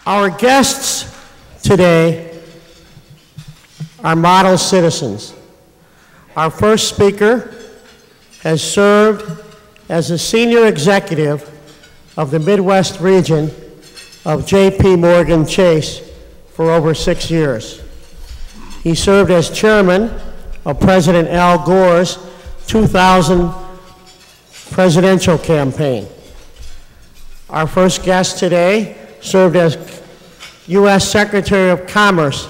Our guests today are model citizens. Our first speaker has served as a senior executive of the Midwest region of J.P. Morgan Chase for over 6 years. He served as chairman of President Al Gore's 2000 presidential campaign. Our first guest today served as U.S. Secretary of Commerce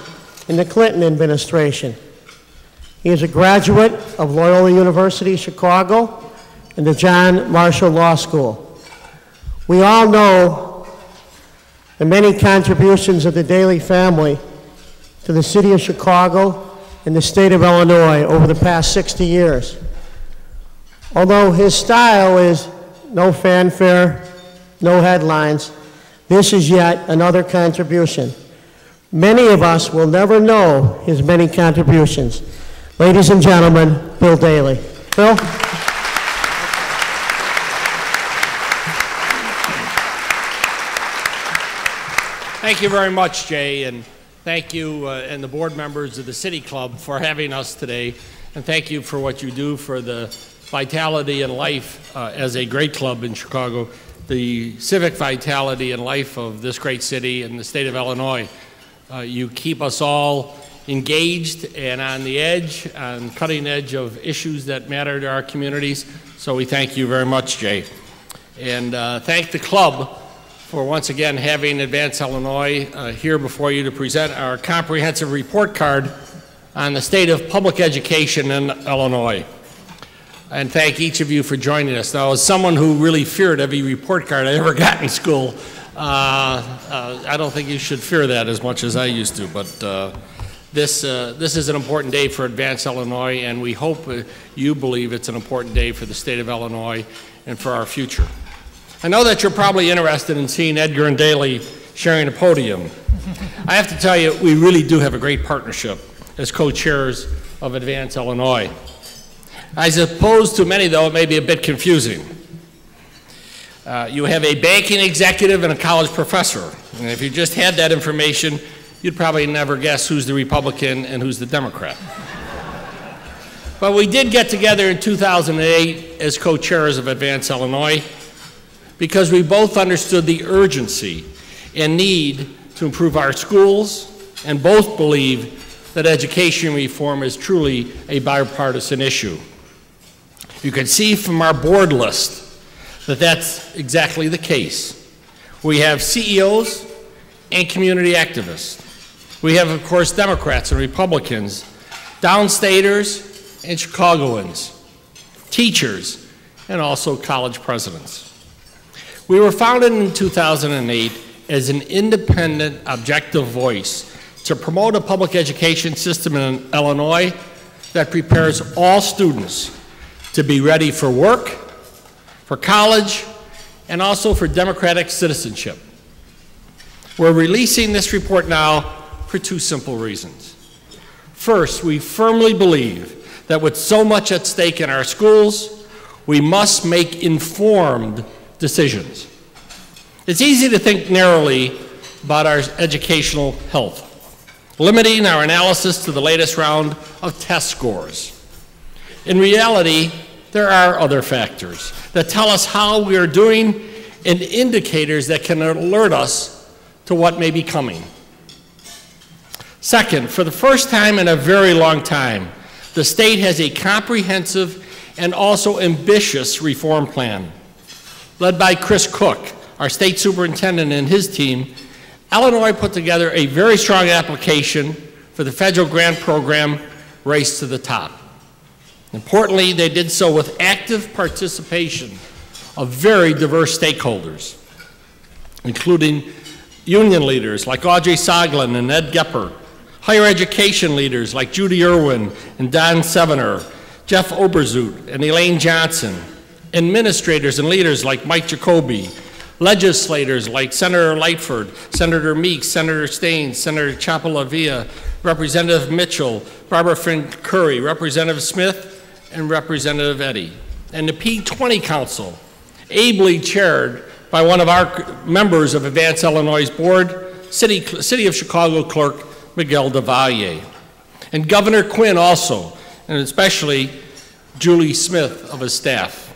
in the Clinton administration. He is a graduate of Loyola University Chicago and the John Marshall Law School. We all know the many contributions of the Daley family to the city of Chicago and the state of Illinois over the past 60 years. Although his style is no fanfare, no headlines, this is yet another contribution. Many of us will never know his many contributions. Ladies and gentlemen, Bill Daley. Bill? Thank you very much, Jay, and thank you and the board members of the City Club for having us today, and thank you for what you do for the vitality and life as a great club in Chicago, the civic vitality and life of this great city and the state of Illinois. You keep us all engaged and on the edge, on cutting edge of issues that matter to our communities. So we thank you very much, Jay. And thank the club for once again having Advance Illinois here before you to present our comprehensive report card on the state of public education in Illinois. And thank each of you for joining us. Now, as someone who really feared every report card I ever got in school, I don't think you should fear that as much as I used to, but this is an important day for Advance Illinois, and we hope you believe it's an important day for the state of Illinois and for our future. I know that you're probably interested in seeing Edgar and Daley sharing a podium. I have to tell you, we really do have a great partnership as co-chairs of Advance Illinois. As opposed to many, though, it may be a bit confusing. You have a banking executive and a college professor, and if you just had that information, you'd probably never guess who's the Republican and who's the Democrat. But we did get together in 2008 as co-chairs of Advance Illinois because we both understood the urgency and need to improve our schools, and both believe that education reform is truly a bipartisan issue. You can see from our board list that that's exactly the case. We have CEOs and community activists. We have, of course, Democrats and Republicans, downstaters and Chicagoans, teachers, and also college presidents. We were founded in 2008 as an independent, objective voice to promote a public education system in Illinois that prepares all students to be ready for work, for college, and also for democratic citizenship. We're releasing this report now for two simple reasons. First, we firmly believe that with so much at stake in our schools, we must make informed decisions. It's easy to think narrowly about our educational health, limiting our analysis to the latest round of test scores. In reality, there are other factors that tell us how we are doing and indicators that can alert us to what may be coming. Second, for the first time in a very long time, the state has a comprehensive and also ambitious reform plan. Led by Chris Cook, our state superintendent, and his team, Illinois put together a very strong application for the federal grant program, Race to the Top. Importantly, they did so with active participation of very diverse stakeholders, including union leaders like Audrey Soglin and Ed Geppert, higher education leaders like Judy Irwin and Don Sevener, Jeff Oberzoot and Elaine Johnson, administrators and leaders like Mike Jacoby, legislators like Senator Lightford, Senator Meeks, Senator Staines, Senator Chapalavia, Representative Mitchell, Barbara Finn Curry, Representative Smith, and Representative Eddy. And the P20 Council, ably chaired by one of our members of Advance Illinois' board, City of Chicago Clerk Miguel DeValier, and Governor Quinn also, and especially Julie Smith of his staff.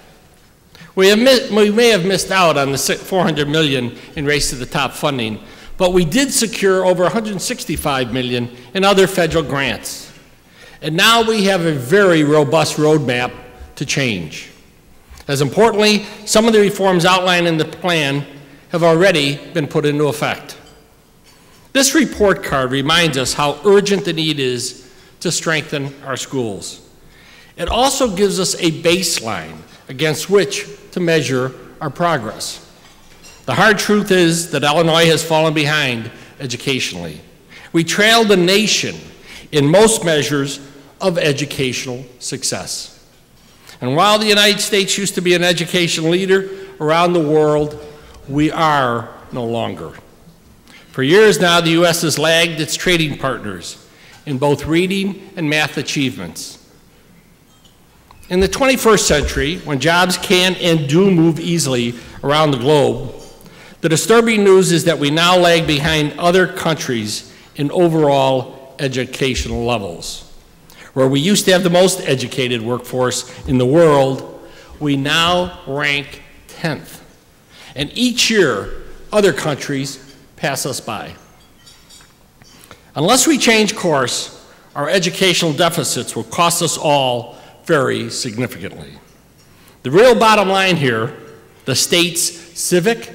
We may have missed out on the $400 million in Race to the Top funding, but we did secure over $165 million in other federal grants. And now we have a very robust roadmap to change. As importantly, some of the reforms outlined in the plan have already been put into effect. This report card reminds us how urgent the need is to strengthen our schools. It also gives us a baseline against which to measure our progress. The hard truth is that Illinois has fallen behind educationally. We trail the nation in most measures of educational success. And while the United States used to be an education leader around the world, we are no longer. For years now, the U.S. has lagged its trading partners in both reading and math achievements. In the 21st century, when jobs can and do move easily around the globe, the disturbing news is that we now lag behind other countries in overall educational levels. Where we used to have the most educated workforce in the world, we now rank 10th. And each year, other countries pass us by. Unless we change course, our educational deficits will cost us all very significantly. The real bottom line here, the state's civic,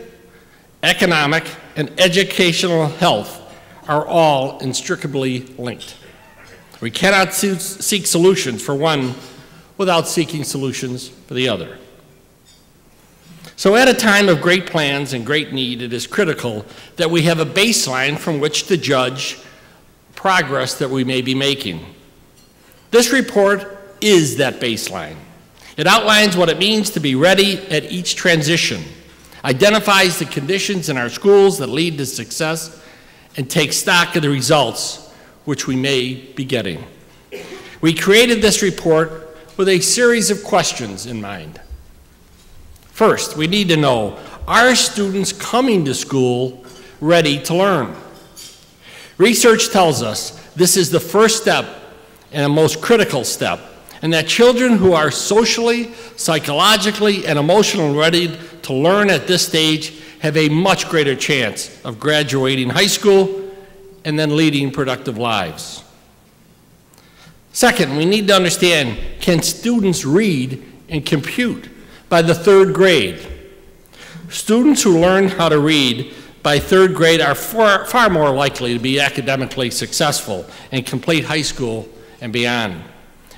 economic, and educational health are all inextricably linked. We cannot seek solutions for one without seeking solutions for the other. So at a time of great plans and great need, it is critical that we have a baseline from which to judge progress that we may be making. This report is that baseline. It outlines what it means to be ready at each transition, identifies the conditions in our schools that lead to success, and takes stock of the results which we may be getting. We created this report with a series of questions in mind. First, we need to know, are students coming to school ready to learn? Research tells us this is the first step and a most critical step, and that children who are socially, psychologically, and emotionally ready to learn at this stage have a much greater chance of graduating high school and then leading productive lives. Second, we need to understand, can students read and compute by the third grade? Students who learn how to read by third grade are far more likely to be academically successful and complete high school and beyond.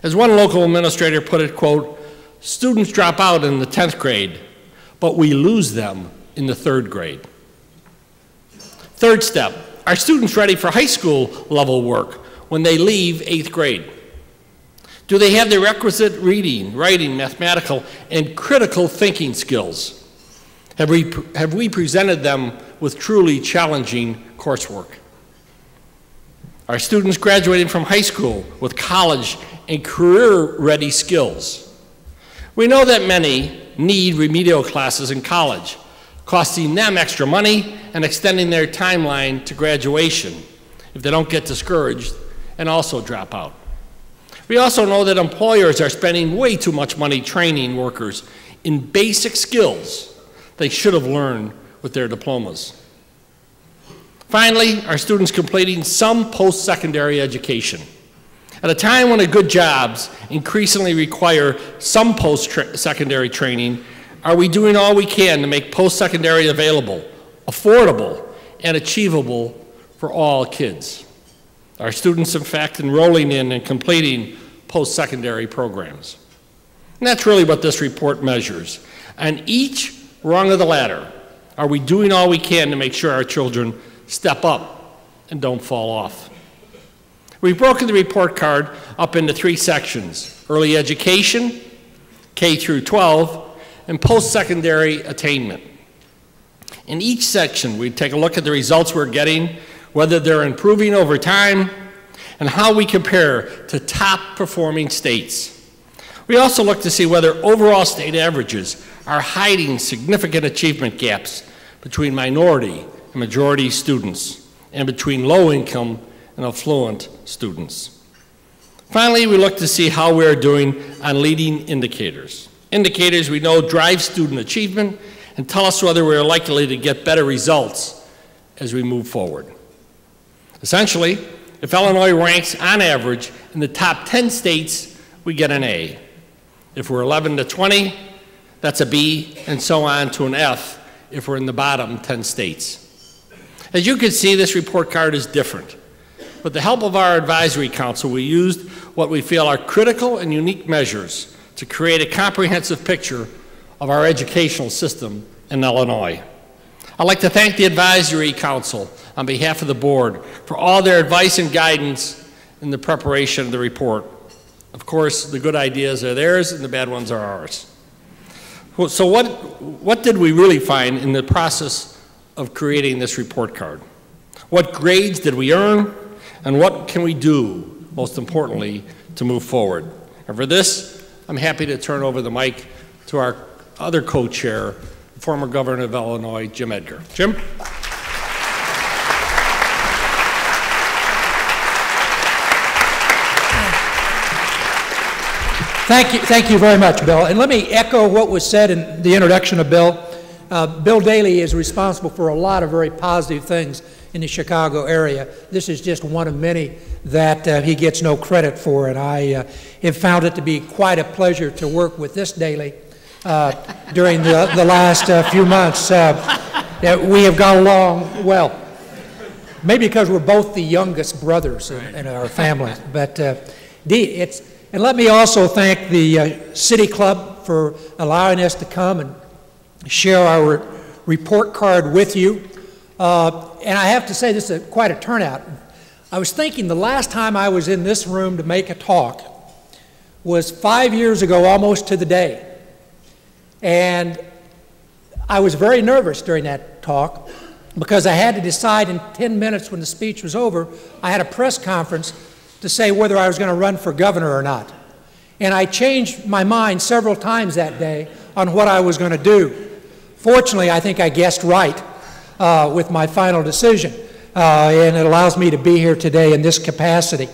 As one local administrator put it, quote, students drop out in the 10th grade, but we lose them in the third grade. Third step, are students ready for high school level work when they leave 8th grade? Do they have the requisite reading, writing, mathematical, and critical thinking skills? Have we presented them with truly challenging coursework? Are students graduating from high school with college and career-ready skills? We know that many need remedial classes in college, costing them extra money and extending their timeline to graduation if they don't get discouraged and also drop out. We also know that employers are spending way too much money training workers in basic skills they should have learned with their diplomas. Finally, are students completing some post-secondary education? At a time when good jobs increasingly require some post-secondary training, are we doing all we can to make post-secondary available, affordable, and achievable for all kids? Are students, in fact, enrolling in and completing post-secondary programs? And that's really what this report measures. On each rung of the ladder, are we doing all we can to make sure our children step up and don't fall off? We've broken the report card up into 3 sections: early education, K through 12, and post-secondary attainment. In each section, we take a look at the results we're getting, whether they're improving over time, and how we compare to top-performing states. We also look to see whether overall state averages are hiding significant achievement gaps between minority and majority students, and between low-income and affluent students. Finally, we look to see how we are doing on leading indicators. Indicators we know drive student achievement and tell us whether we are likely to get better results as we move forward. Essentially, if Illinois ranks on average in the top 10 states, we get an A. If we're 11 to 20, that's a B, and so on to an F if we're in the bottom 10 states. As you can see, this report card is different. With the help of our advisory council, we used what we feel are critical and unique measures to create a comprehensive picture of our educational system in Illinois. I'd like to thank the advisory council on behalf of the board for all their advice and guidance in the preparation of the report. Of course, the good ideas are theirs and the bad ones are ours. So what did we really find in the process of creating this report card? What grades did we earn? And what can we do, most importantly, to move forward? And for this, I'm happy to turn over the mic to our other co-chair, former governor of Illinois, Jim Edgar. Jim? Thank you very much, Bill. And let me echo what was said in the introduction of Bill. Bill Daley is responsible for a lot of very positive things in the Chicago area. This is just one of many that he gets no credit for, and I have found it to be quite a pleasure to work with this Daley during the last few months. We have gone along well. Maybe because we're both the youngest brothers in our family. But and let me also thank the City Club for allowing us to come and share our report card with you. And I have to say, this is quite a turnout. I was thinking the last time I was in this room to make a talk was 5 years ago, almost to the day. And I was very nervous during that talk because I had to decide in 10 minutes when the speech was over, I had a press conference to say whether I was going to run for governor or not. And I changed my mind several times that day on what I was going to do. Fortunately, I think I guessed right with my final decision, and it allows me to be here today in this capacity.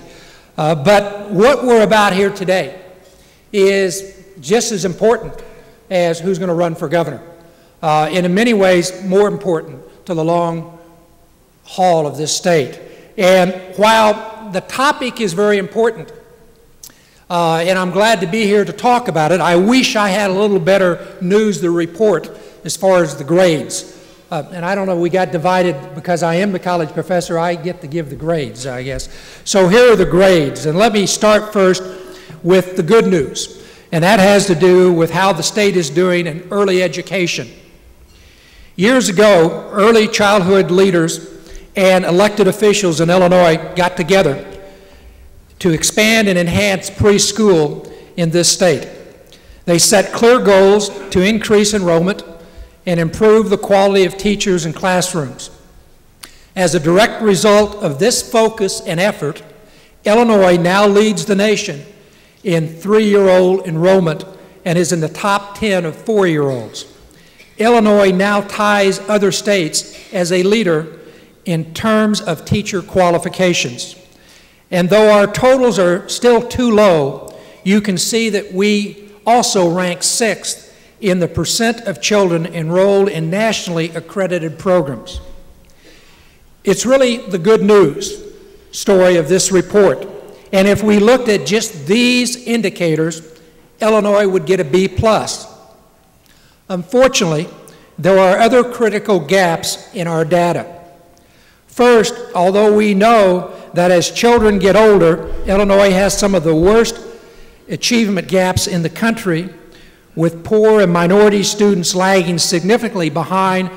But what we're about here today is just as important as who's going to run for governor, and in many ways more important to the long haul of this state. And while the topic is very important, and I'm glad to be here to talk about it, I wish I had a little better news to report as far as the grades. And I don't know, we got divided because I am the college professor, I get to give the grades, I guess. So here are the grades, and let me start first with the good news, and that has to do with how the state is doing in early education. Years ago, early childhood leaders and elected officials in Illinois got together to expand and enhance preschool in this state. They set clear goals to increase enrollment and improve the quality of teachers and classrooms. As a direct result of this focus and effort, Illinois now leads the nation in 3-year-old enrollment and is in the top 10 of 4-year-olds. Illinois now ties other states as a leader in terms of teacher qualifications. And though our totals are still too low, you can see that we also rank 6th in the percent of children enrolled in nationally accredited programs. It's really the good news story of this report. And if we looked at just these indicators, Illinois would get a B+. Unfortunately, there are other critical gaps in our data. First, although we know that as children get older, Illinois has some of the worst achievement gaps in the country, with poor and minority students lagging significantly behind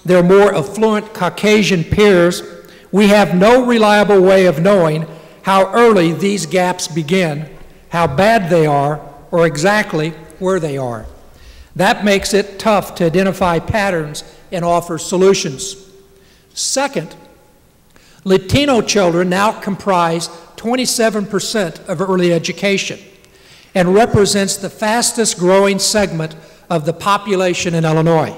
their more affluent Caucasian peers, we have no reliable way of knowing how early these gaps begin, how bad they are, or exactly where they are. That makes it tough to identify patterns and offer solutions. Second, Latino children now comprise 27% of early education and represents the fastest growing segment of the population in Illinois.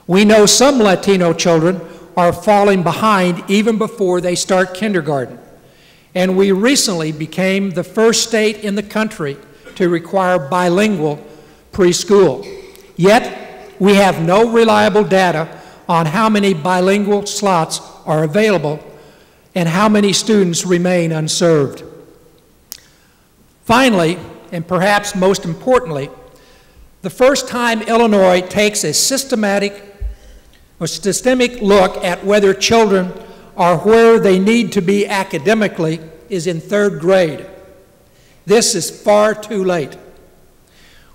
We know some Latino children are falling behind even before they start kindergarten. And we recently became the first state in the country to require bilingual preschool. Yet, we have no reliable data on how many bilingual slots are available and how many students remain unserved. Finally, and perhaps most importantly, the first time Illinois takes a systemic look at whether children are where they need to be academically is in third grade. This is far too late.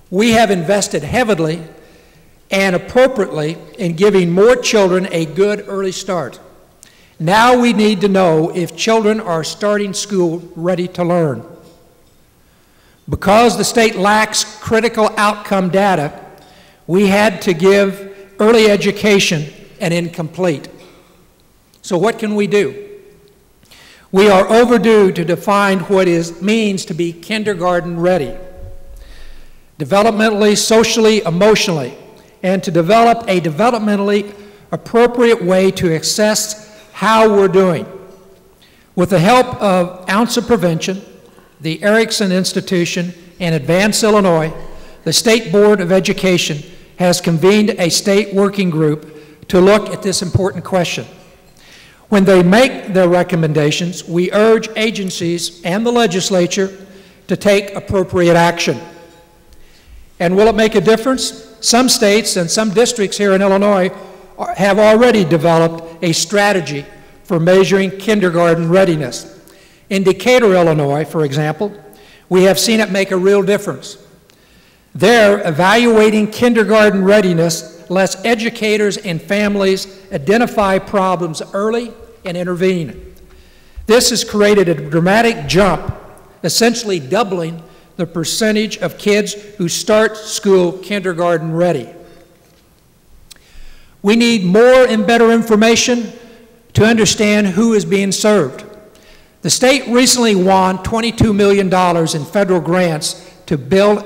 We have invested heavily and appropriately in giving more children a good early start. Now we need to know if children are starting school ready to learn. Because the state lacks critical outcome data, we had to give early education an incomplete. So what can we do? We are overdue to define what it means to be kindergarten ready, developmentally, socially, emotionally, and to develop a developmentally appropriate way to assess how we're doing. With the help of Ounce of Prevention, the Erickson Institution, and Advance Illinois, the State Board of Education has convened a state working group to look at this important question. When they make their recommendations, we urge agencies and the legislature to take appropriate action. And will it make a difference? Some states and some districts here in Illinois have already developed a strategy for measuring kindergarten readiness. In Decatur, Illinois, for example, we have seen it make a real difference. There, evaluating kindergarten readiness lets educators and families identify problems early and intervene. This has created a dramatic jump, essentially doubling the percentage of kids who start school kindergarten ready. We need more and better information to understand who is being served. The state recently won $22 million in federal grants to build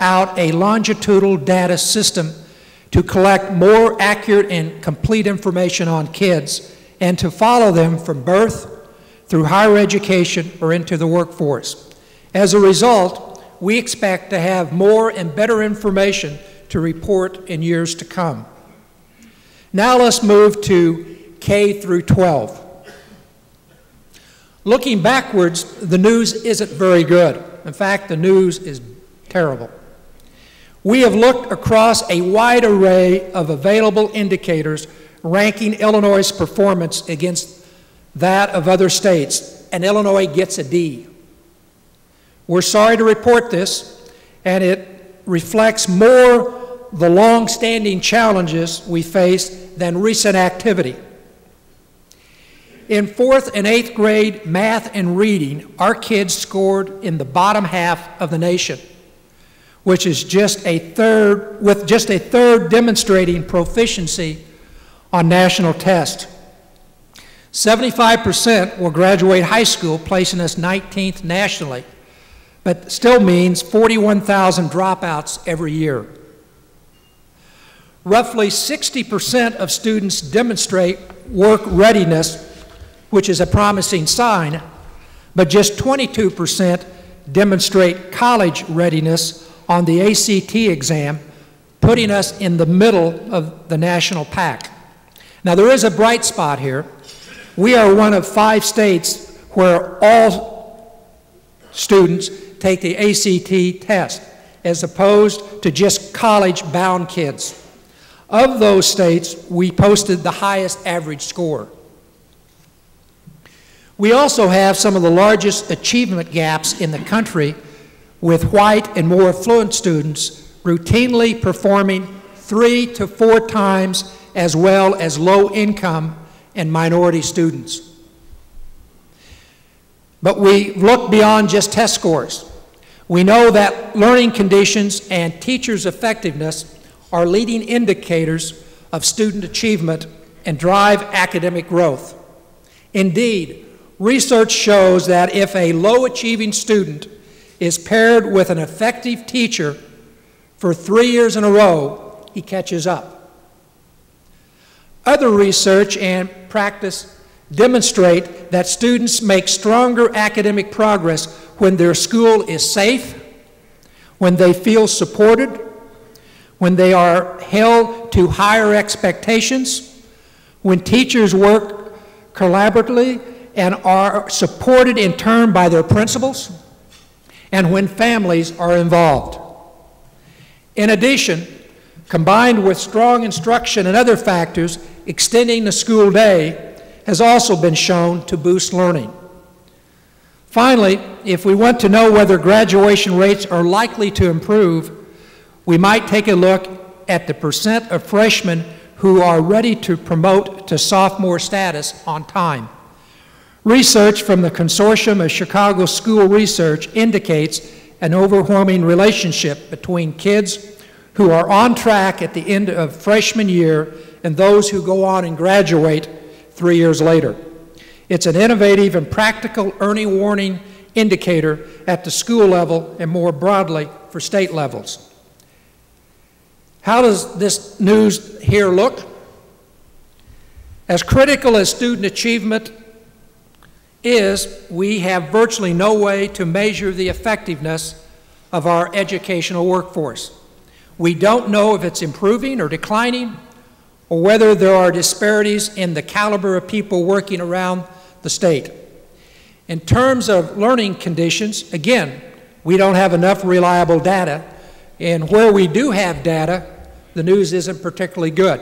out a longitudinal data system to collect more accurate and complete information on kids and to follow them from birth through higher education or into the workforce. As a result, we expect to have more and better information to report in years to come. Now let's move to K through 12. Looking backwards, the news isn't very good. In fact, the news is terrible. We have looked across a wide array of available indicators ranking Illinois' performance against that of other states, and Illinois gets a D. We're sorry to report this, and it reflects more the long-standing challenges we face than recent activity. In 4th and 8th grade math and reading, our kids scored in the bottom half of the nation, which is just a third demonstrating proficiency on national tests. 75% will graduate high school, placing us 19th nationally, but still means 41,000 dropouts every year. Roughly 60% of students demonstrate work readiness, which is a promising sign, but just 22% demonstrate college readiness on the ACT exam, putting us in the middle of the national pack. Now, there is a bright spot here. We are one of 5 states where all students take the ACT test, as opposed to just college-bound kids. Of those states, we posted the highest average score. We also have some of the largest achievement gaps in the country, with white and more affluent students routinely performing 3 to 4 times as well as low-income and minority students. But we look beyond just test scores. We know that learning conditions and teachers' effectiveness are leading indicators of student achievement and drive academic growth. Indeed, research shows that if a low-achieving student is paired with an effective teacher for 3 years in a row, he catches up. Other research and practice demonstrate that students make stronger academic progress when their school is safe, when they feel supported, when they are held to higher expectations, when teachers work collaboratively and are supported in turn by their principals, and when families are involved. In addition, combined with strong instruction and other factors, extending the school day has also been shown to boost learning. Finally, if we want to know whether graduation rates are likely to improve, we might take a look at the percent of freshmen who are ready to promote to sophomore status on time. Research from the Consortium of Chicago School Research indicates an overwhelming relationship between kids who are on track at the end of freshman year and those who go on and graduate 3 years later. It's an innovative and practical early warning indicator at the school level and more broadly for state levels. How does this news here look? As critical as student achievement is, we have virtually no way to measure the effectiveness of our educational workforce. We don't know if it's improving or declining, or whether there are disparities in the caliber of people working around the state. In terms of learning conditions, again, we don't have enough reliable data, and where we do have data, the news isn't particularly good.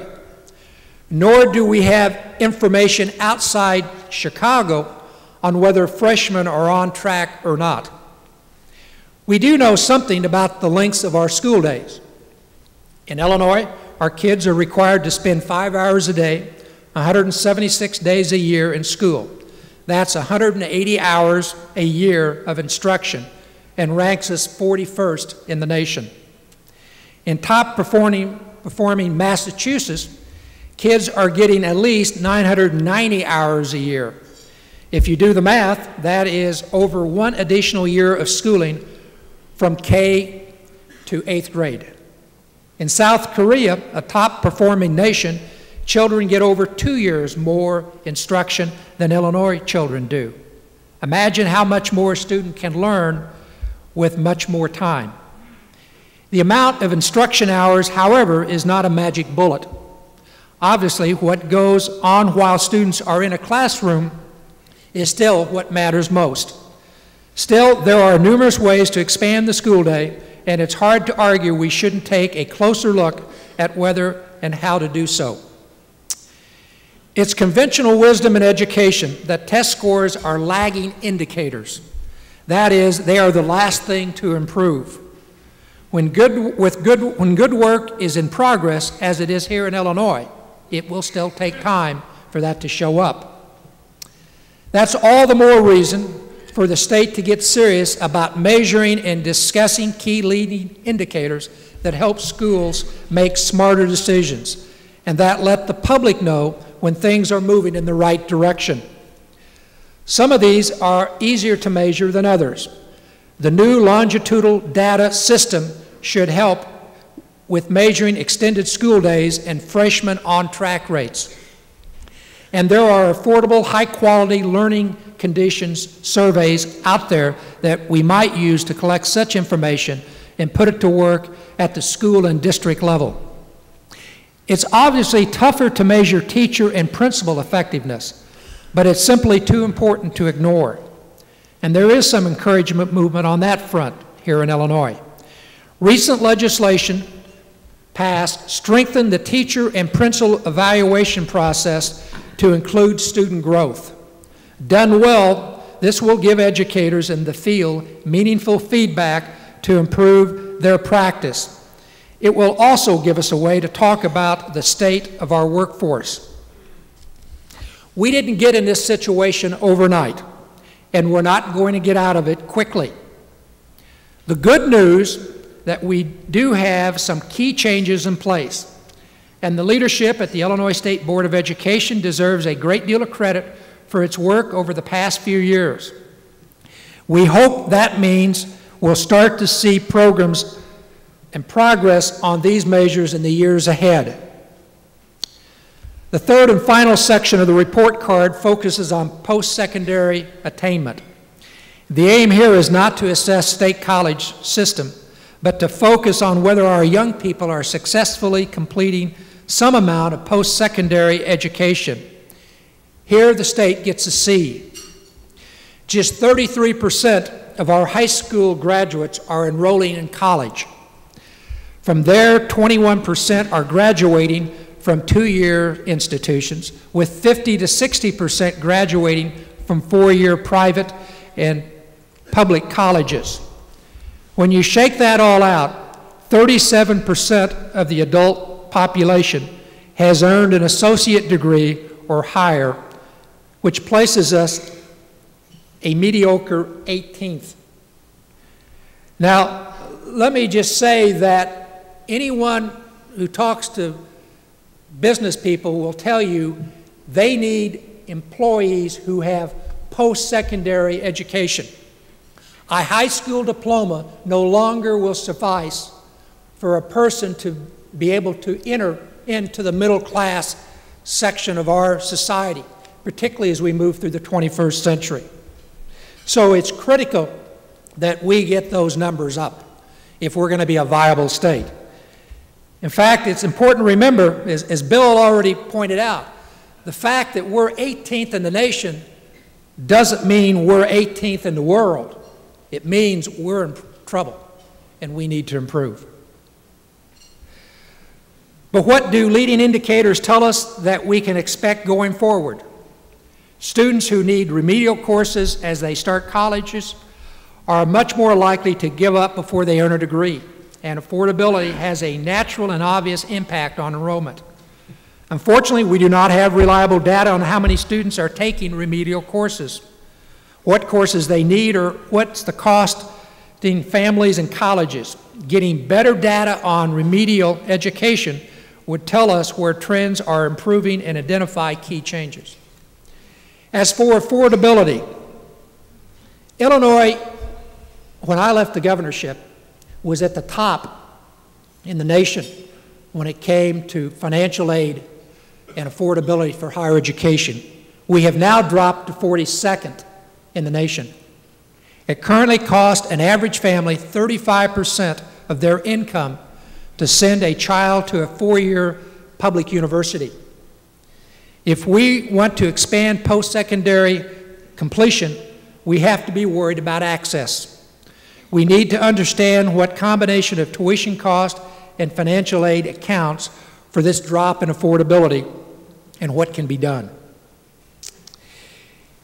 Nor do we have information outside Chicago on whether freshmen are on track or not. We do know something about the lengths of our school days. In Illinois, our kids are required to spend 5 hours a day, 176 days a year in school. That's 180 hours a year of instruction and ranks us 41st in the nation. In top performing Massachusetts, kids are getting at least 990 hours a year. If you do the math, that is over 1 additional year of schooling from K to 8th grade. In South Korea, a top-performing nation, children get over 2 years more instruction than Illinois children do. Imagine how much more a student can learn with much more time. The amount of instruction hours, however, is not a magic bullet. Obviously, what goes on while students are in a classroom is still what matters most. Still, there are numerous ways to expand the school day, and it's hard to argue we shouldn't take a closer look at whether and how to do so. It's conventional wisdom in education that test scores are lagging indicators. That is, they are the last thing to improve. When good work is in progress, as it is here in Illinois, it will still take time for that to show up. That's all the more reason for the state to get serious about measuring and discussing key leading indicators that help schools make smarter decisions and that let the public know when things are moving in the right direction. Some of these are easier to measure than others. The new longitudinal data system should help with measuring extended school days and freshman on-track rates. And there are affordable, high-quality learning conditions surveys out there that we might use to collect such information and put it to work at the school and district level. It's obviously tougher to measure teacher and principal effectiveness, but it's simply too important to ignore. And there is some encouragement movement on that front here in Illinois. Recent legislation passed strengthened the teacher and principal evaluation process to include student growth. Done well, this will give educators in the field meaningful feedback to improve their practice. It will also give us a way to talk about the state of our workforce. We didn't get in this situation overnight, and we're not going to get out of it quickly. The good news that we do have some key changes in place, and the leadership at the Illinois State Board of Education deserves a great deal of credit for its work over the past few years. We hope that means we'll start to see programs and progress on these measures in the years ahead. The third and final section of the report card focuses on post-secondary attainment. The aim here is not to assess state college system, but to focus on whether our young people are successfully completing some amount of post-secondary education. Here the state gets a C. Just 33% of our high school graduates are enrolling in college. From there, 21% are graduating from two-year institutions, with 50 to 60% graduating from four-year private and public colleges. When you shake that all out, 37% of the adult population has earned an associate degree or higher, which places us a mediocre 18th. Now, let me just say that anyone who talks to business people will tell you they need employees who have post-secondary education. A high school diploma no longer will suffice for a person to be able to enter into the middle class section of our society, particularly as we move through the 21st century. So it's critical that we get those numbers up if we're going to be a viable state. In fact, it's important to remember, as Bill already pointed out, the fact that we're 18th in the nation doesn't mean we're 18th in the world. It means we're in trouble and we need to improve. But what do leading indicators tell us that we can expect going forward? Students who need remedial courses as they start colleges are much more likely to give up before they earn a degree, and affordability has a natural and obvious impact on enrollment. Unfortunately, we do not have reliable data on how many students are taking remedial courses, what courses they need, or what's the cost to families and colleges. Getting better data on remedial education would tell us where trends are improving and identify key changes. As for affordability, Illinois, when I left the governorship, was at the top in the nation when it came to financial aid and affordability for higher education. We have now dropped to 42nd in the nation. It currently costs an average family 35% of their income to send a child to a four-year public university. If we want to expand post-secondary completion, we have to be worried about access. We need to understand what combination of tuition cost and financial aid accounts for this drop in affordability and what can be done.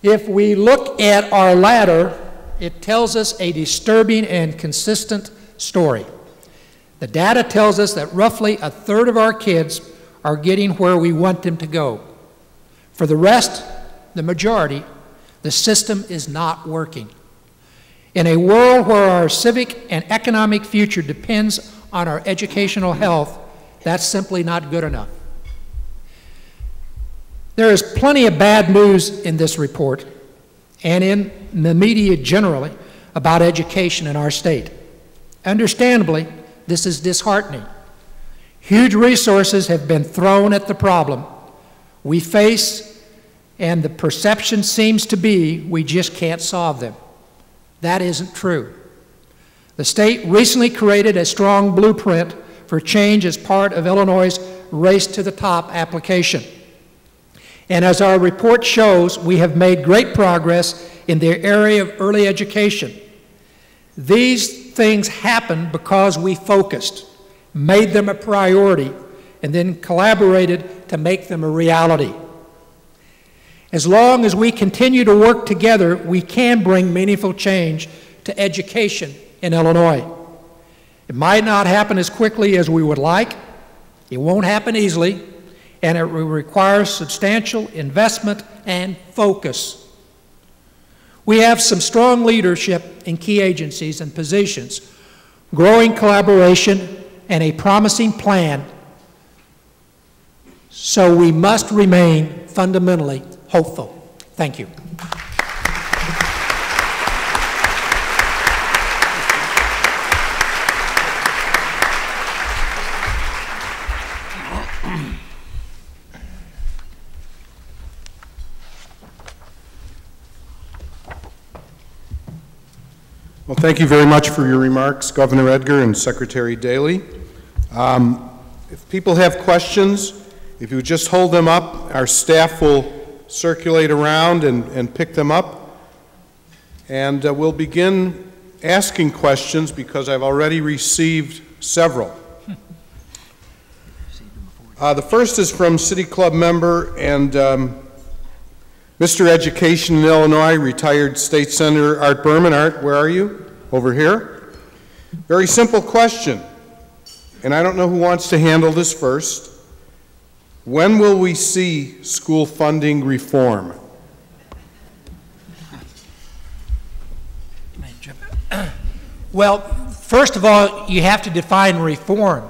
If we look at our ladder, it tells us a disturbing and consistent story. The data tells us that roughly a third of our kids are getting where we want them to go. For the rest, the majority, the system is not working. In a world where our civic and economic future depends on our educational health, that's simply not good enough. There is plenty of bad news in this report and in the media generally about education in our state. Understandably, this is disheartening. Huge resources have been thrown at the problem we face, and the perception seems to be we just can't solve them. That isn't true. The state recently created a strong blueprint for change as part of Illinois' Race to the Top application. And as our report shows, we have made great progress in the area of early education. These things happened because we focused, made them a priority, and then collaborated to make them a reality. As long as we continue to work together, we can bring meaningful change to education in Illinois. It might not happen as quickly as we would like, it won't happen easily, and it will require substantial investment and focus. We have some strong leadership in key agencies and positions, growing collaboration, and a promising plan. So we must remain fundamentally hopeful. Thank you. Well, thank you very much for your remarks, Governor Edgar and Secretary Daley. If people have questions, if you would just hold them up, our staff will circulate around and pick them up. And we'll begin asking questions because I've already received several. The first is from City Club member and Mr. Education in Illinois, retired State Senator Art Berman. Art, where are you? Over here. Very simple question, and I don't know who wants to handle this first. When will we see school funding reform? Well, first of all, you have to define reform.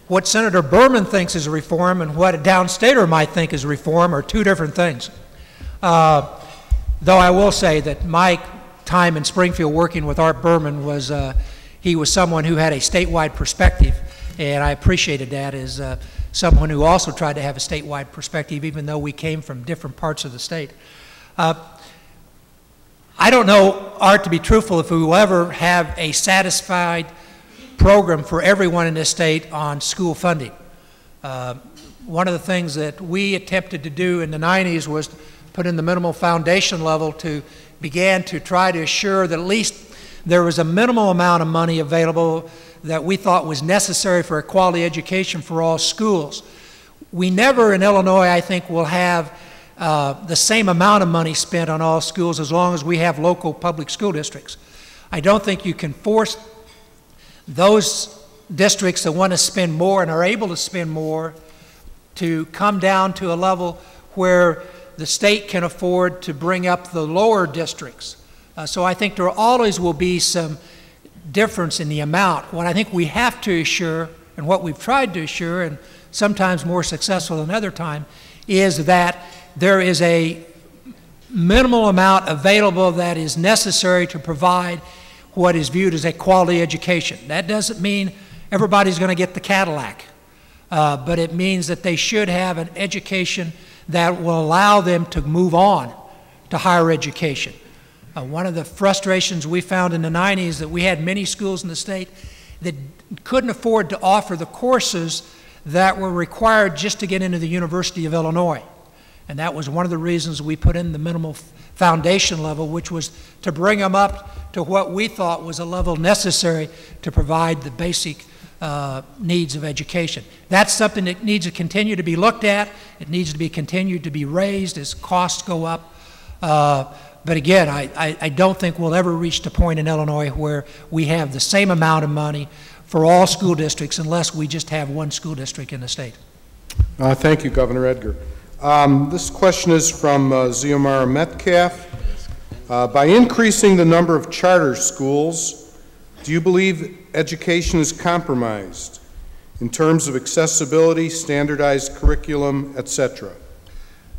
What Senator Berman thinks is reform and what a downstater might think is reform are two different things. Though I will say that my time in Springfield working with Art Berman was, he was someone who had a statewide perspective, and I appreciated that as someone who also tried to have a statewide perspective, even though we came from different parts of the state. I don't know, Art, to be truthful, if we will ever have a satisfied program for everyone in this state on school funding. One of the things that we attempted to do in the 90s was put in the minimal foundation level to began to try to assure that at least there was a minimal amount of money available that we thought was necessary for a quality education for all schools. We never in Illinois, I think, will have the same amount of money spent on all schools as long as we have local public school districts. I don't think you can force those districts that want to spend more and are able to spend more to come down to a level where the state can afford to bring up the lower districts. So I think there always will be some difference in the amount. What I think we have to assure, and what we've tried to assure, and sometimes more successful than other time, is that there is a minimal amount available that is necessary to provide what is viewed as a quality education. That doesn't mean everybody's going to get the Cadillac, but it means that they should have an education that will allow them to move on to higher education. One of the frustrations we found in the 90s that we had many schools in the state that couldn't afford to offer the courses that were required just to get into the University of Illinois. And that was one of the reasons we put in the minimal foundation level, which was to bring them up to what we thought was a level necessary to provide the basic needs of education. That's something that needs to continue to be looked at. It needs to be continued to be raised as costs go up. But again, I don't think we'll ever reach the point in Illinois where we have the same amount of money for all school districts unless we just have one school district in the state. Thank you, Governor Edgar. This question is from Ziomara Metcalf. By increasing the number of charter schools, do you believe education is compromised in terms of accessibility, standardized curriculum, etc.?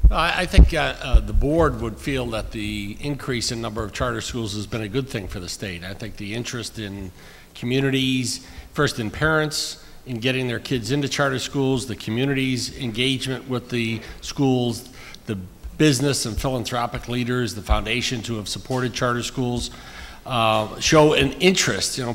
I think the board would feel that the increase in number of charter schools has been a good thing for the state. I think the interest in communities, first in parents, in getting their kids into charter schools, the community's engagement with the schools, the business and philanthropic leaders, the foundations who have supported charter schools, show an interest. You know,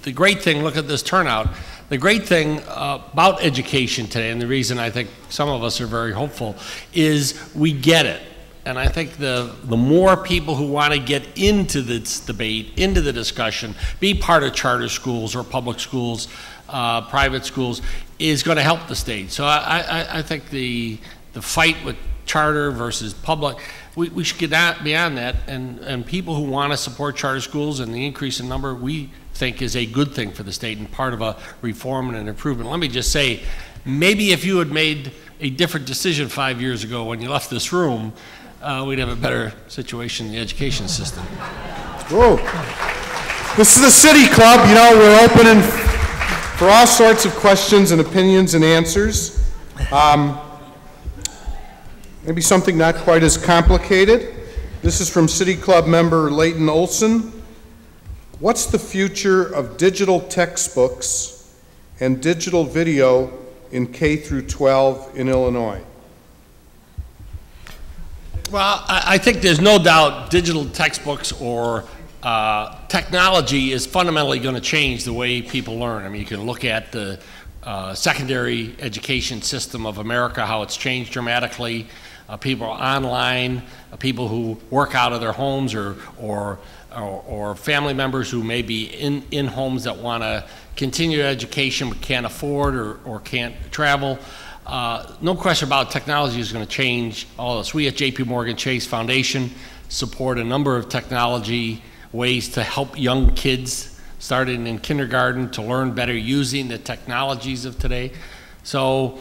the great thing, look at this turnout, the great thing about education today, and the reason I think some of us are very hopeful, is we get it. And I think the more people who want to get into this debate, into the discussion, be part of charter schools or public schools, private schools, is going to help the state. So I think the fight with charter versus public, we should get beyond that, and people who want to support charter schools and the increase in number, we think is a good thing for the state and part of a reform and an improvement. Let me just say, maybe if you had made a different decision 5 years ago when you left this room, we'd have a better situation in the education system. Whoa. This is the City Club. You know, we're open for all sorts of questions and opinions and answers. Maybe something not quite as complicated. This is from City Club member Leighton Olson. What's the future of digital textbooks and digital video in K through 12 in Illinois? Well, I think there's no doubt digital textbooks or technology is fundamentally going to change the way people learn. I mean, you can look at the secondary education system of America, how it's changed dramatically. People are online, people who work out of their homes, or family members who may be in homes that want to continue education but can't afford or can't travel. No question about it, technology is going to change all this. We at JP Morgan Chase Foundation support a number of technology ways to help young kids starting in kindergarten to learn better using the technologies of today. So,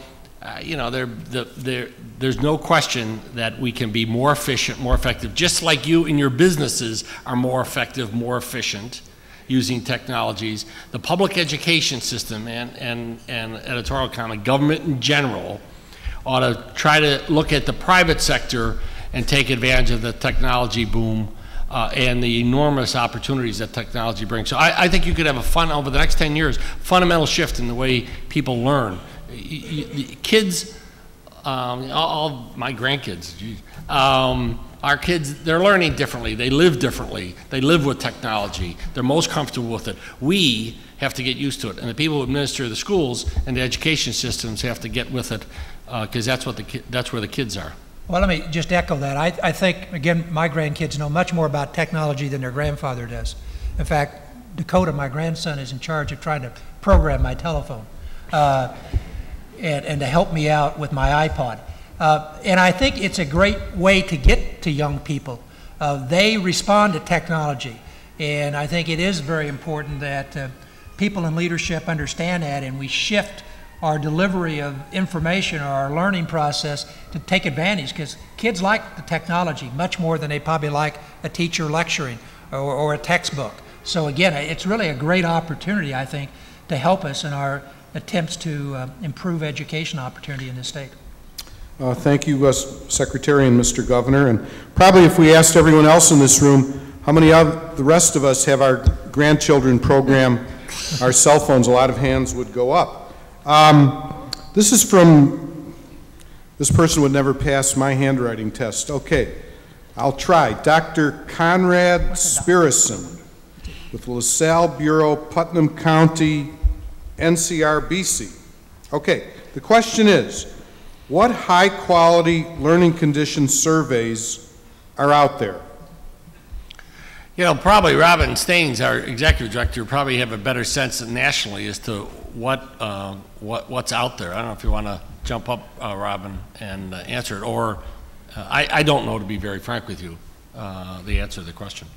you know, there's no question that we can be more efficient, more effective, just like you and your businesses are more effective, more efficient using technologies. The public education system and editorial comment, government in general, ought to try to look at the private sector and take advantage of the technology boom and the enormous opportunities that technology brings. So I think you could have over the next 10 years, fundamental shift in the way people learn. Kids, all my grandkids, our kids, they're learning differently. They live differently. They live with technology. They're most comfortable with it. We have to get used to it. And the people who administer the schools and the education systems have to get with it because that's where the kids are. Well, let me just echo that. I think, again, my grandkids know much more about technology than their grandfather does. In fact, Dakota, my grandson, is in charge of trying to program my telephone and to help me out with my iPod. And I think it's a great way to get to young people. They respond to technology, and I think it is very important that people in leadership understand that, and we shift our delivery of information or our learning process to take advantage, because kids like the technology much more than they probably like a teacher lecturing or a textbook. So again, it's really a great opportunity, I think, to help us in our attempts to improve education opportunity in this state. Thank you, Secretary and Mr. Governor. And probably if we asked everyone else in this room, how many of the rest of us have our grandchildren program our cell phones, a lot of hands would go up. This is from, this person would never pass my handwriting test. Okay, I'll try. Dr. Conrad Spirison with LaSalle Bureau, Putnam County, NCR-BC. Okay, the question is, what high-quality learning condition surveys are out there? You know, probably Robin Staines, our executive director, probably have a better sense nationally as to what's out there. I don't know if you want to jump up, Robin, and answer it, or I don't know, to be very frank with you, the answer to the question.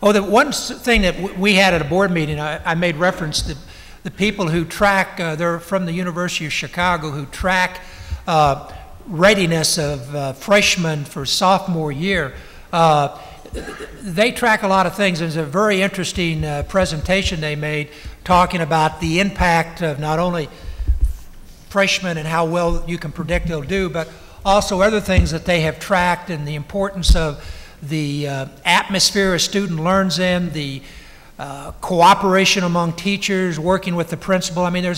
Oh, the one thing that we had at a board meeting, I made reference to the people who track, they're from the University of Chicago, who track readiness of freshmen for sophomore year. They track a lot of things. There's a very interesting presentation they made talking about the impact of not only freshmen and how well you can predict they'll do, but also other things that they have tracked, and the importance of the atmosphere a student learns in, the cooperation among teachers, working with the principal. I mean,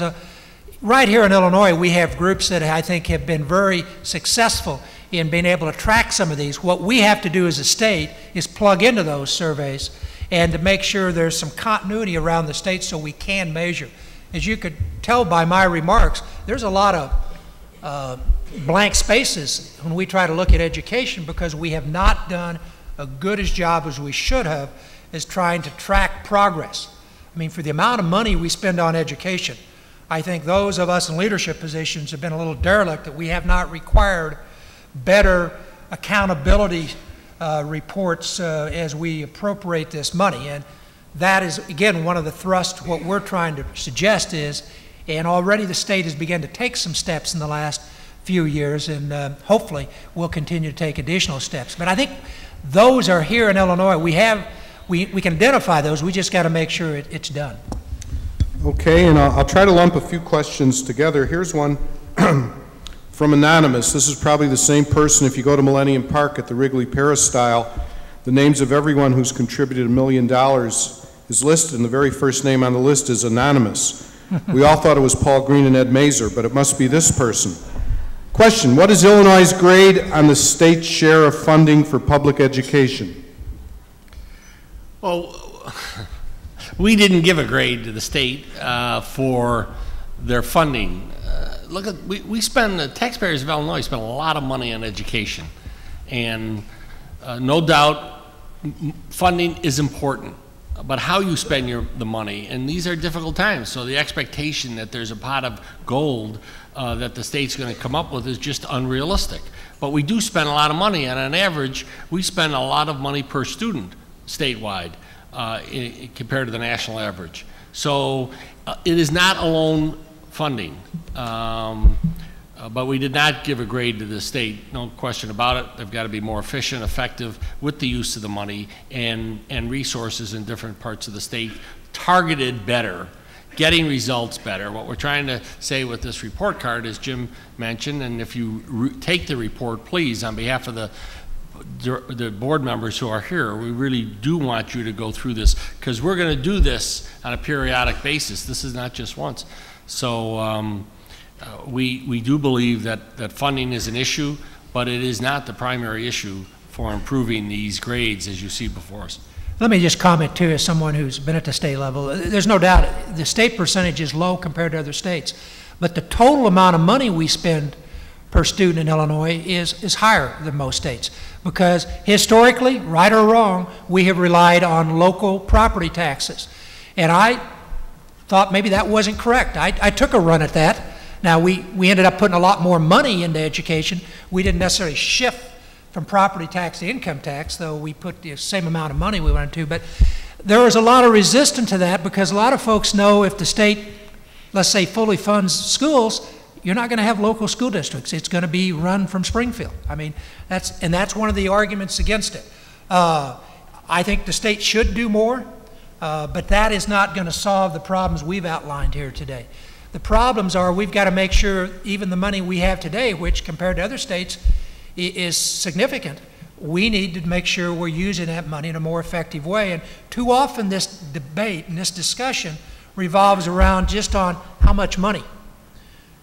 right here in Illinois, we have groups that I think have been very successful in being able to track some of these. What we have to do as a state is plug into those surveys and to make sure there's some continuity around the state so we can measure. As you could tell by my remarks, there's a lot of blank spaces when we try to look at education, because we have not done as good a job as we should have as trying to track progress. I mean, for the amount of money we spend on education, I think those of us in leadership positions have been a little derelict, that we have not required better accountability reports as we appropriate this money. And that is, again, one of the thrusts. What we're trying to suggest is, and already the state has begun to take some steps in the last few years, and hopefully we'll continue to take additional steps. But I think those are here in Illinois. We can identify those. We just got to make sure it's done. Okay, and I'll try to lump a few questions together. Here's one from Anonymous. This is probably the same person. If you go to Millennium Park at the Wrigley Peristyle, the names of everyone who's contributed $1 million is listed, and the very first name on the list is Anonymous. We all thought it was Paul Green and Ed Mazer, but it must be this person. Question: what is Illinois' grade on the state's share of funding for public education? Well, we didn't give a grade to the state for their funding. Look at, we spend, the taxpayers of Illinois spend a lot of money on education. And no doubt funding is important, but how you spend the money, and these are difficult times, so the expectation that there's a pot of gold that the state's going to come up with is just unrealistic. But we do spend a lot of money, and on average, we spend a lot of money per student statewide compared to the national average. So it is not alone funding. But we did not give a grade to the state, no question about it. They've got to be more efficient, effective with the use of the money and resources in different parts of the state, targeted better, getting results better. What we're trying to say with this report card, as Jim mentioned, and if you take the report, please, on behalf of the board members who are here, we really do want you to go through this, because we're going to do this on a periodic basis. This is not just once. So we do believe that funding is an issue, but it is not the primary issue for improving these grades as you see before us. Let me just comment too, as someone who's been at the state level, there's no doubt the state percentage is low compared to other states, but the total amount of money we spend per student in Illinois is higher than most states, because historically, right or wrong, we have relied on local property taxes. And I thought maybe that wasn't correct. I took a run at that. Now, we ended up putting a lot more money into education. We didn't necessarily shift from property tax to income tax, though we put the same amount of money we wanted to. But there was a lot of resistance to that, because a lot of folks know if the state, let's say, fully funds schools, you're not going to have local school districts. It's going to be run from Springfield. I mean, that's one of the arguments against it. I think the state should do more, but that is not going to solve the problems we've outlined here today. The problems are we've got to make sure even the money we have today, which compared to other states is significant, we need to make sure we're using that money in a more effective way. And too often this debate and this discussion revolves around just on how much money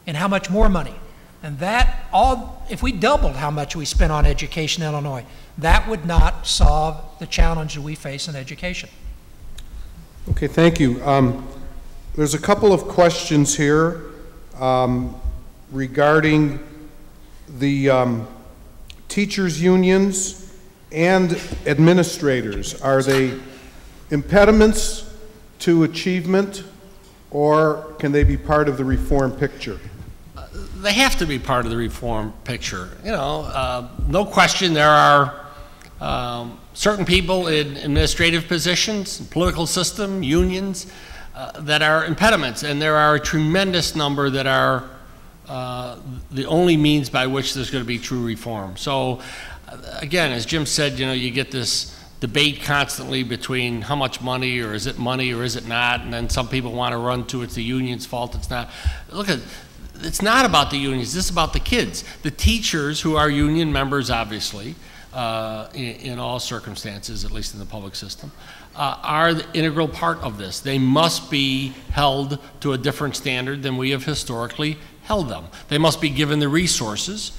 and how much more money. And that all, if we doubled how much we spend on education in Illinois, that would not solve the challenge that we face in education. Okay, thank you. There's a couple of questions here regarding the teachers' unions and administrators. Are they impediments to achievement, or can they be part of the reform picture? They have to be part of the reform picture. You know, no question there are certain people in administrative positions, political system, unions, that are impediments, and there are a tremendous number that are the only means by which there's going to be true reform. So again, as Jim said, you know, you get this debate constantly between how much money, or is it not, and then some people want to run to it's the union's fault, it's not. Look, it's not about the unions, this is about the kids. The teachers, who are union members obviously, in all circumstances, at least in the public system, are the integral part of this. They must be held to a different standard than we have historically held them. They must be given the resources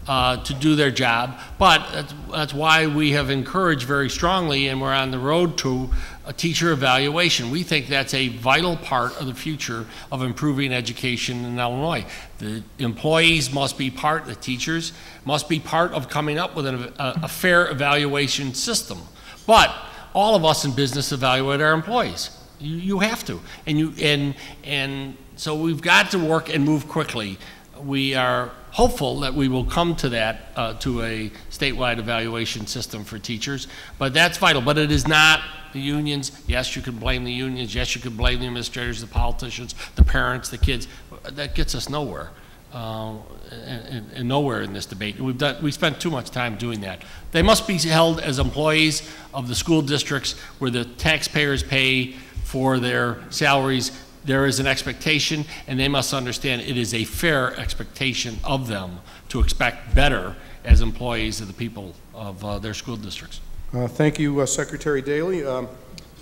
to do their job, but that's why we have encouraged very strongly, and we're on the road to a teacher evaluation. We think that's a vital part of the future of improving education in Illinois. The employees must be part, the teachers must be part of coming up with a fair evaluation system. But all of us in business evaluate our employees. You have to, and so we've got to work and move quickly. We are hopeful that we will come to that, to a statewide evaluation system for teachers, but that's vital. But it is not the unions. Yes, you can blame the unions. Yes, you can blame the administrators, the politicians, the parents, the kids. That gets us nowhere, and nowhere in this debate. We spent too much time doing that. They must be held as employees of the school districts where the taxpayers pay for their salaries. There is an expectation, and they must understand it is a fair expectation of them to expect better as employees of the people of their school districts. Thank you, Secretary Daley.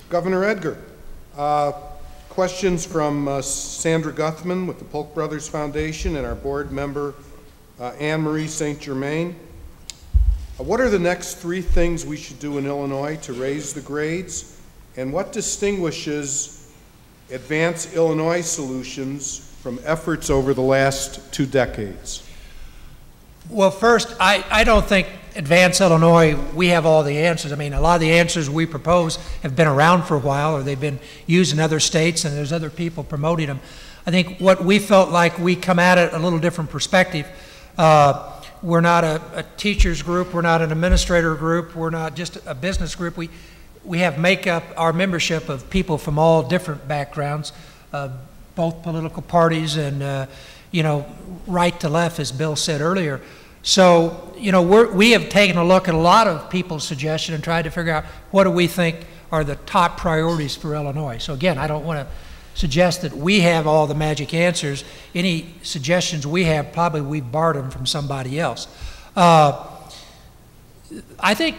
Governor Edgar, questions from Sandra Guthman with the Polk Brothers Foundation and our board member, Anne Marie St. Germain. What are the next 3 things we should do in Illinois to raise the grades? And what distinguishes Advance Illinois solutions from efforts over the last 2 decades? Well, first, I don't think Advance Illinois, we have all the answers. I mean, a lot of the answers we propose have been around for a while, or they've been used in other states, and there's other people promoting them. I think what we felt like, we come at it a little different perspective. We're not a teachers group, we're not an administrator group, we're not just a business group. We have make up our membership of people from all different backgrounds, both political parties and, you know, right to left, as Bill said earlier. So, you know, we have taken a look at a lot of people's suggestions and tried to figure out what do we think are the top priorities for Illinois. So again, I don't want to suggest that we have all the magic answers. Any suggestions we have, probably we've borrowed them from somebody else. I think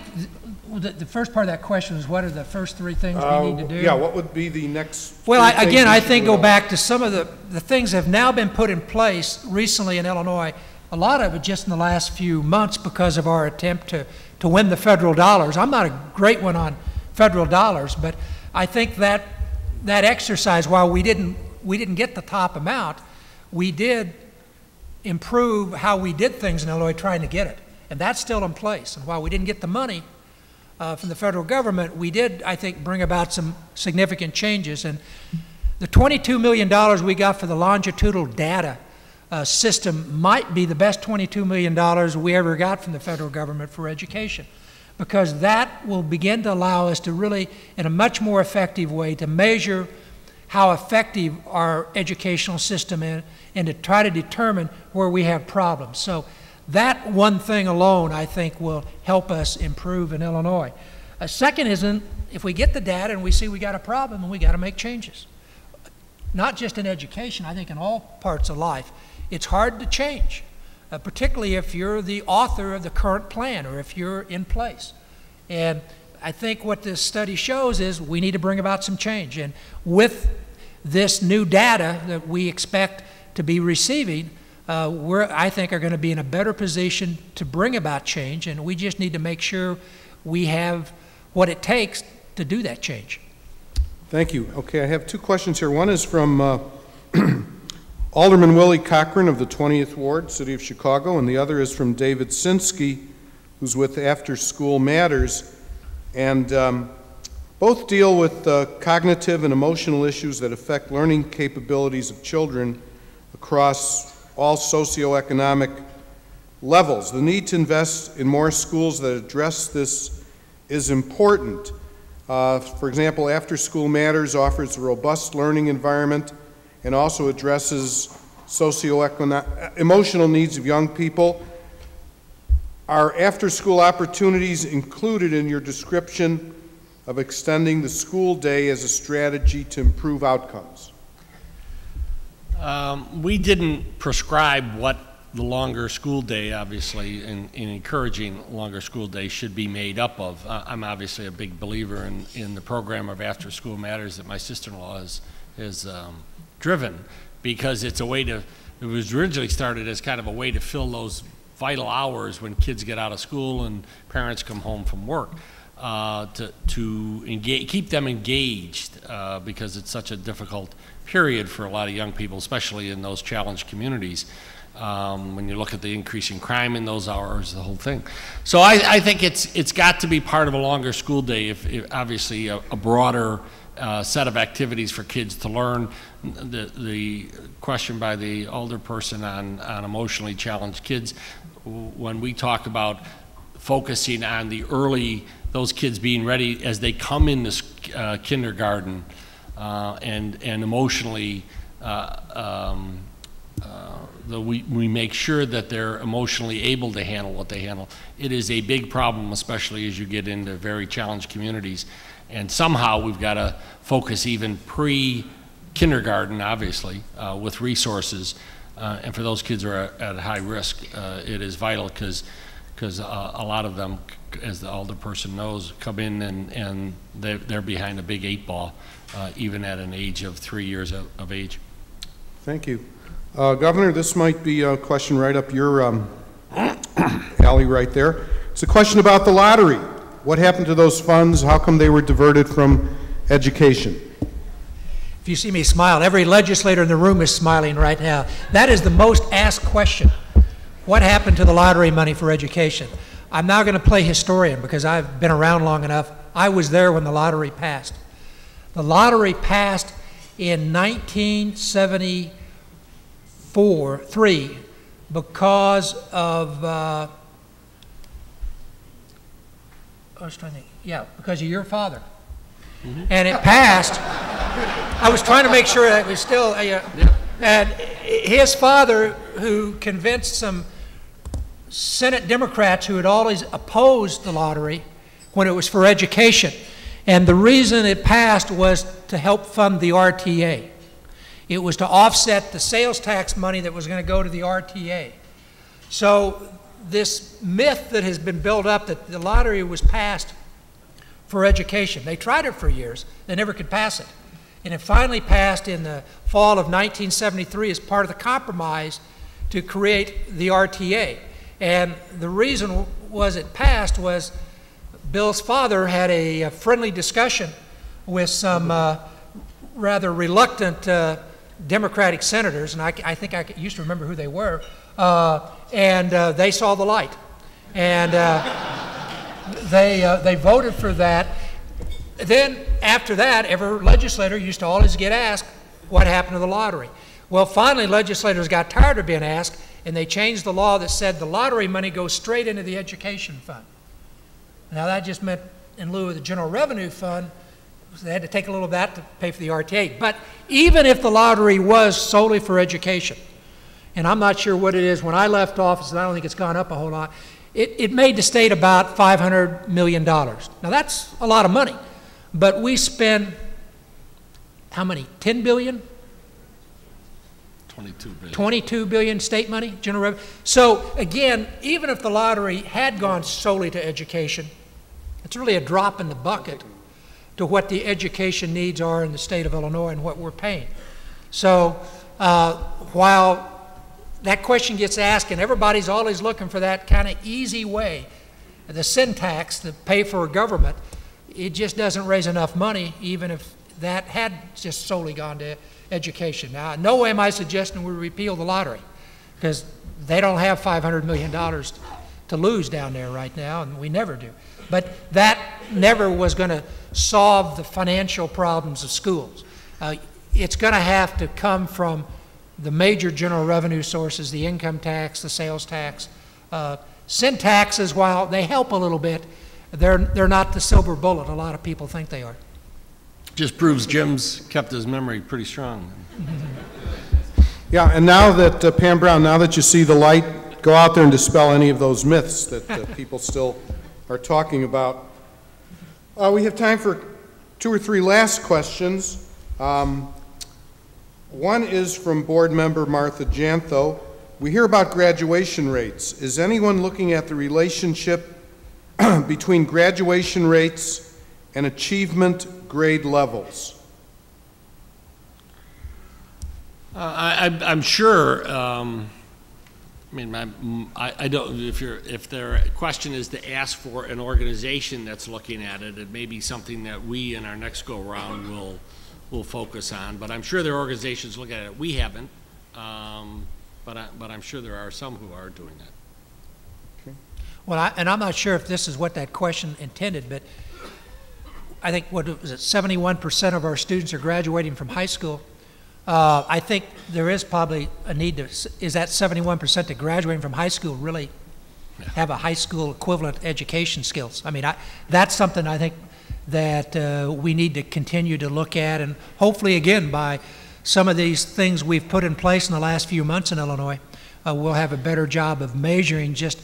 the first part of that question is, what are the first 3 things we need to do? Yeah, what would be the next? Well, again, I think go back to some of the things that have now been put in place recently in Illinois. A lot of it just in the last few months because of our attempt to win the federal dollars. I'm not a great one on federal dollars, but I think that exercise, while we didn't get the top amount, we did improve how we did things in Illinois trying to get it. And that's still in place. And while we didn't get the money from the federal government, we did, I think, bring about some significant changes. And the $22 million we got for the longitudinal data system might be the best $22 million we ever got from the federal government for education, because that will begin to allow us to really, in a much more effective way, to measure how effective our educational system is and to try to determine where we have problems. So that one thing alone, I think, will help us improve in Illinois. A second is, if we get the data and we see we got a problem, then we got to make changes. Not just in education, I think in all parts of life. It's hard to change, particularly if you're the author of the current plan or if you're in place. And I think what this study shows is we need to bring about some change. And with this new data that we expect to be receiving, I think are going to be in a better position to bring about change, and we just need to make sure we have what it takes to do that change. Thank you. Okay, I have 2 questions here. One is from Alderman Willie Cochran of the 20th Ward, City of Chicago, and the other is from David Sinsky, who's with After School Matters. And both deal with cognitive and emotional issues that affect learning capabilities of children across all socioeconomic levels. The need to invest in more schools that address this is important. For example, After School Matters offers a robust learning environment and also addresses emotional needs of young people. Are after-school opportunities included in your description of extending the school day as a strategy to improve outcomes? We didn't prescribe what the longer school day, obviously, in encouraging longer school day should be made up of. I'm obviously a big believer in the program of After School Matters that my sister-in-law has driven, because it's a way to, it was originally started as kind of a way to fill those vital hours when kids get out of school and parents come home from work, to engage, keep them engaged, because it's such a difficult period for a lot of young people, especially in those challenged communities. When you look at the increasing crime in those hours, the whole thing. So I think it's got to be part of a longer school day, if obviously a broader set of activities for kids to learn. The question by the older person on emotionally challenged kids, when we talk about focusing on the early, those kids being ready as they come into kindergarten and emotionally, we make sure that they're emotionally able to handle what they handle. It is a big problem, especially as you get into very challenged communities. And somehow we've got to focus even pre-kindergarten, obviously, with resources. And for those kids who are at high risk, it is vital, because a lot of them, as the older person knows, come in and they're behind a big 8 ball, even at an age of 3 years of age. Thank you. Governor, this might be a question right up your alley right there. It's a question about the lottery. What happened to those funds? How come they were diverted from education? If you see me smile, every legislator in the room is smiling right now. That is the most asked question. What happened to the lottery money for education? I'm now going to play historian because I've been around long enough. I was there when the lottery passed. The lottery passed in 1973 because of, because of your father. And it passed. I was trying to make sure that it was still, and his father, who convinced some Senate Democrats who had always opposed the lottery when it was for education. And the reason it passed was to help fund the RTA. It was to offset the sales tax money that was going to go to the RTA. So this myth that has been built up that the lottery was passed for education. They tried it for years. They never could pass it. And it finally passed in the fall of 1973 as part of the compromise to create the RTA. And the reason was it passed was Bill's father had a friendly discussion with some rather reluctant Democratic senators, and I think I used to remember who they were, and they saw the light. And they voted for that. Then after that, every legislator used to always get asked what happened to the lottery. Well, finally, legislators got tired of being asked, and they changed the law that said the lottery money goes straight into the education fund. Now, that just meant in lieu of the general revenue fund, they had to take a little of that to pay for the RTA. But even if the lottery was solely for education, and I'm not sure what it is, when I left office, and I don't think it's gone up a whole lot, it made the state about $500 million. Now, that's a lot of money, but we spend, how many, 10 billion? 22 billion. 22 billion state money, general revenue. So again, even if the lottery had gone solely to education, it's really a drop in the bucket to what the education needs are in the state of Illinois and what we're paying. So while that question gets asked and everybody's always looking for that kind of easy way, the sin tax to pay for a government, it just doesn't raise enough money even if that had just solely gone to education. Now, in no way am I suggesting we repeal the lottery, because they don't have $500 million to lose down there right now, and we never do. But that never was going to solve the financial problems of schools. It's going to have to come from the major general revenue sources, the income tax, the sales tax. Sin taxes, while they help a little bit, they're not the silver bullet a lot of people think they are. Just proves Jim's kept his memory pretty strong. Yeah, and now that, Pam Brown, now that you see the light, go out there and dispel any of those myths that people still are talking about. We have time for 2 or 3 last questions. One is from board member Martha Jantho. We hear about graduation rates. Is anyone looking at the relationship between graduation rates and achievement grade levels? I'm sure. I mean, I don't. If their question is to ask for an organization that's looking at it, it may be something that we in our next go round will focus on. But I'm sure there are organizations looking at it. We haven't, but I'm sure there are some who are doing that. Okay. Well, I'm not sure if this is what that question intended, but I think, what was it, 71% of our students are graduating from high school. I think there is probably a need to, is that 71% to graduating from high school really have a high school equivalent education skills? I mean, that's something I think that we need to continue to look at, and hopefully, again, by some of these things we've put in place in the last few months in Illinois, we'll have a better job of measuring just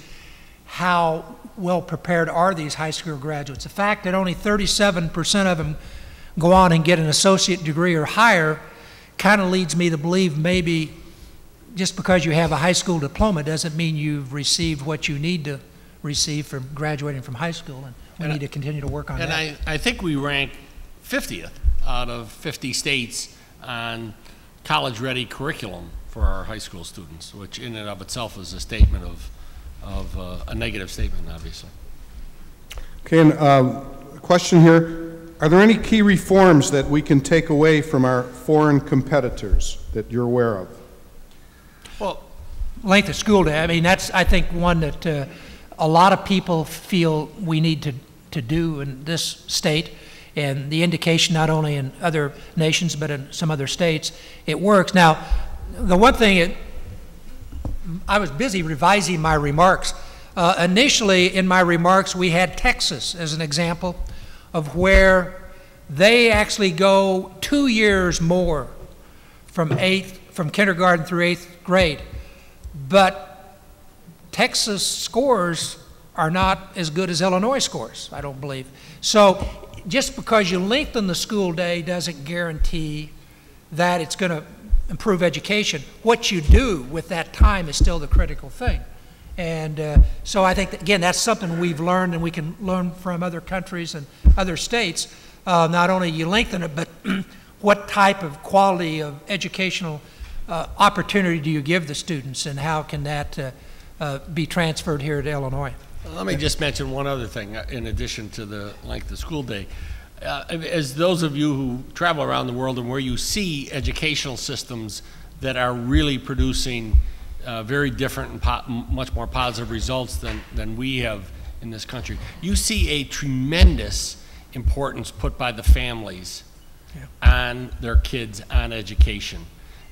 how well prepared are these high school graduates. The fact that only 37% of them go on and get an associate degree or higher kind of leads me to believe maybe just because you have a high school diploma doesn't mean you've received what you need to receive from graduating from high school, and we need to continue to work on that. And I think we rank 50th out of 50 states on college-ready curriculum for our high school students, which in and of itself is a statement of a negative statement, obviously. Okay, and a question here. Are there any key reforms that we can take away from our foreign competitors that you're aware of? Well, length of school day, I mean, that's, I think, one that a lot of people feel we need to do in this state, and the indication not only in other nations but in some other states, it works. Now, the one thing, I was busy revising my remarks. Initially, in my remarks, we had Texas as an example of where they actually go 2 years more from kindergarten through 8th grade. But Texas scores are not as good as Illinois scores, I don't believe. So just because you lengthen the school day doesn't guarantee that it's going to improve education. What you do with that time is still the critical thing. And so I think, that, again, that's something we've learned, and we can learn from other countries and other states. Not only you lengthen it, but what type of quality of educational opportunity do you give the students, and how can that be transferred here to Illinois? Let me just mention one other thing in addition to the length of school day. As those of you who travel around the world and where you see educational systems that are really producing very different and much more positive results than we have in this country, you see a tremendous importance put by the families on their kids, on education.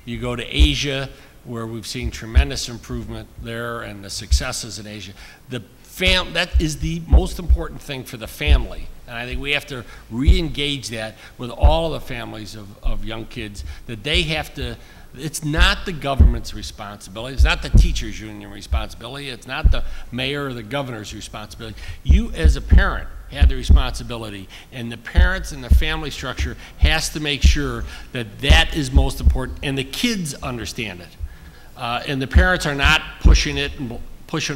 You go to Asia, where we've seen tremendous improvement there and the successes in Asia. That is the most important thing for the family. And I think we have to re-engage that with all the families of young kids, that they have to, it's not the government's responsibility, it's not the teachers' union responsibility, it's not the mayor or the governor's responsibility. You as a parent have the responsibility, and the parents and the family structure has to make sure that that is most important, and the kids understand it. And the parents are not pushing it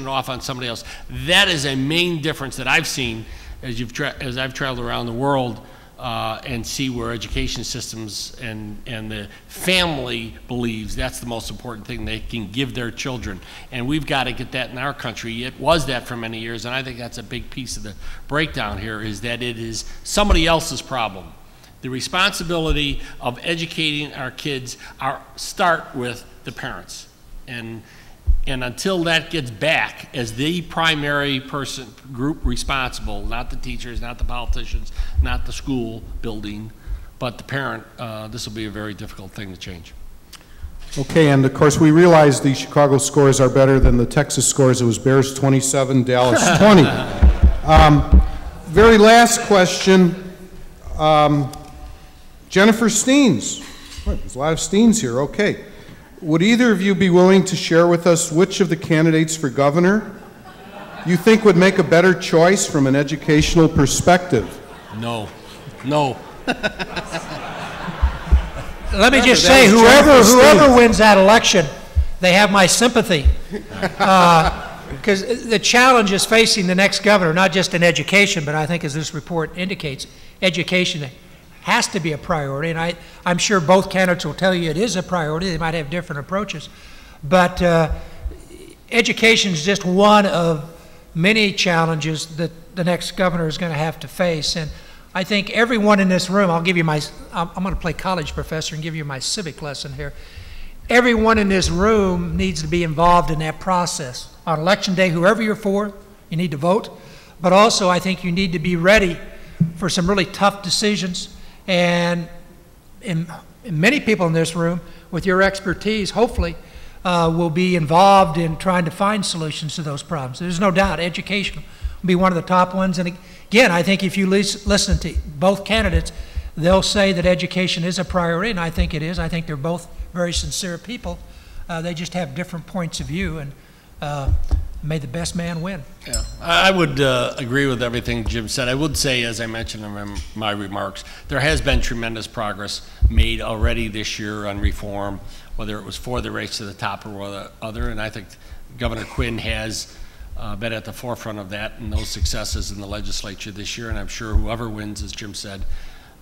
off on somebody else. That is a main difference that I've seen as I've traveled around the world and see where education systems and the family believes that's the most important thing they can give their children. And we've got to get that in our country. It was that for many years, and I think that's a big piece of the breakdown here, is that it is somebody else's problem. The responsibility of educating our kids start with the parents. And until that gets back as the primary group responsible, not the teachers, not the politicians, not the school building, but the parent, this will be a very difficult thing to change. Okay, and of course we realize the Chicago scores are better than the Texas scores. It was Bears 27, Dallas 20. Very last question, Jennifer Steens. There's a lot of Steens here, okay. Would either of you be willing to share with us which of the candidates for governor you think would make a better choice from an educational perspective? No. No. Let me just say, whoever wins that election, they have my sympathy. Because the challenge is facing the next governor, not just in education, but I think, as this report indicates, education has to be a priority, and I'm sure both candidates will tell you it is a priority. They might have different approaches. But education is just one of many challenges that the next governor is going to have to face. And I think everyone in this room, I'm going to play college professor and give you my civic lesson here. Everyone in this room needs to be involved in that process. On election day, whoever you're for, you need to vote. But also, I think you need to be ready for some really tough decisions. And many people in this room, with your expertise, hopefully, will be involved in trying to find solutions to those problems. There's no doubt education will be one of the top ones. And again, I think if you listen to both candidates, they'll say that education is a priority, and I think it is. I think they're both very sincere people. They just have different points of view, and may the best man win. Yeah, I would agree with everything Jim said. I would say, as I mentioned in my remarks, there has been tremendous progress made already this year on reform, whether it was for the race to the top or the other, and I think Governor Quinn has been at the forefront of that and those successes in the legislature this year, and I'm sure whoever wins, as Jim said.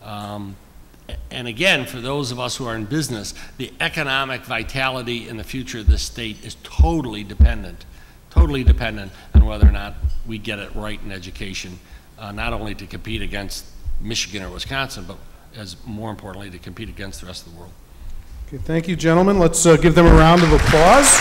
And again, for those of us who are in business, the economic vitality in the future of this state is totally dependent on whether or not we get it right in education, not only to compete against Michigan or Wisconsin, but as more importantly, to compete against the rest of the world. Okay, thank you, gentlemen. Let's give them a round of applause.